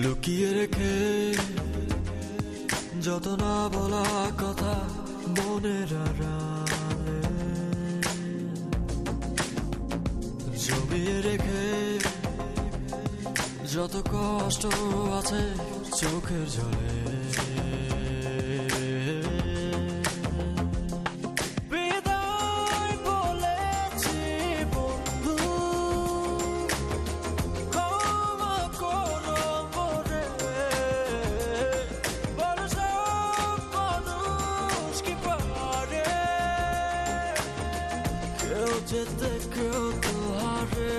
লুকিয়ে রেখে যত না বলা কথা মনের আড়ালে জমিয়ে রেখে যত কষ্ট আছে চোখের জলে যেতে কেউ তো হারে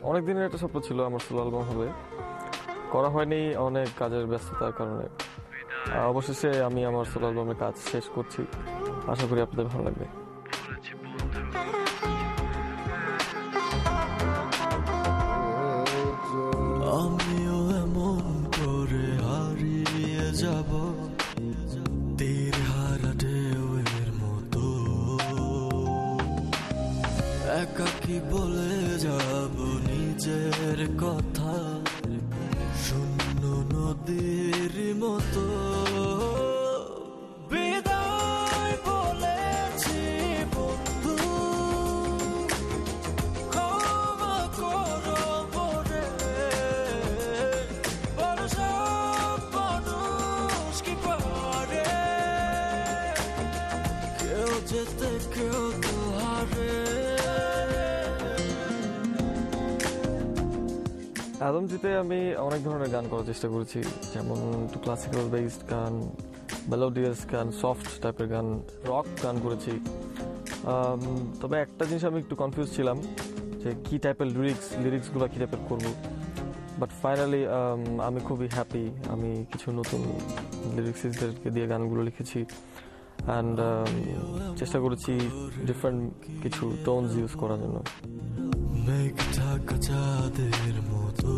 অনেকদিনের একটা স্বপ্ন ছিল আমার সোলো অ্যালবাম হবে, করা হয়নি অনেক কাজের ব্যস্ততার কারণে। অবশেষে আমি আমার সোলো অ্যালবামের কাজ শেষ করছি, আশা করি আপনাদের ভালো লাগবে। আমিও এমন করে হারিয়ে যাব তীর হারা ঢেউয়ের মতো, একাকী বলে যাব নিজের কথা শূন্য নদীর মতো। বিদায় বলেছি বন্ধু, ক্ষমা করো মোরে, বড় সব মানুষ কি পারে, কেউ যেতে কেউ তো হারে। অ্যালবামটিতে আমি অনেক ধরনের গান করার চেষ্টা করেছি, যেমন একটু ক্লাসিক্যাল বেসড গান, মেলোডিয়াস গান, সফট টাইপের গান, রক গান করেছি। তবে একটা জিনিস আমি একটু কনফিউজ ছিলাম যে কী টাইপের লিরিক্সগুলো কী টাইপের করবো, বাট ফাইনালি আমি খুবই হ্যাপি। আমি কিছু নতুন লিরিক্সিস্টদেরকে দিয়ে গানগুলো লিখেছি অ্যান্ড চেষ্টা করেছি ডিফারেন্ট কিছু টোনস ইউজ করার জন্য। মেঘ ঢাকা চাঁদের মতো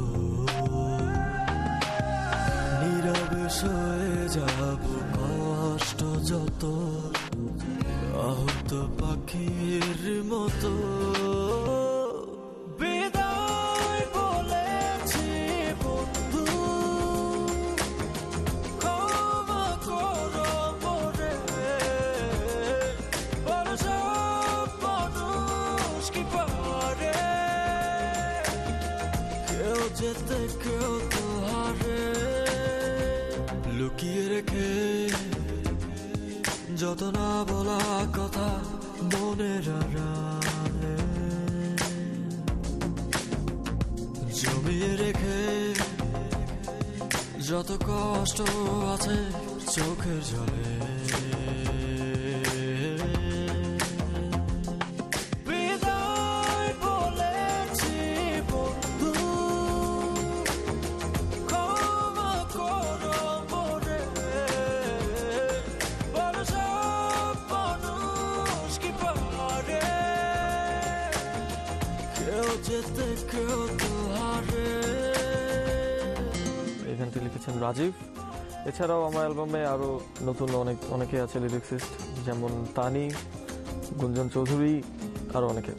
নীরবে সয়ে যাব কষ্ট যত, আহত পাখির মতো। বিদায় বলেছি বন্ধু, ক্ষমা করো মোরে, বড় সব মানুষ কি পারে, কেউ যেতে কেউ তো হারে। লুকিয়ে রেখে যত না বলা কথা মনের আড়ালে জমিয়ে রেখে যত কষ্ট আছে চোখের জলে। এই গানটি লিখেছেন রাজীব। এছাড়াও আমার অ্যালবামে আরও নতুন অনেকে আছে লিরিক্সিস্ট, যেমন তানি, গুঞ্জন চৌধুরী, আরও অনেকে।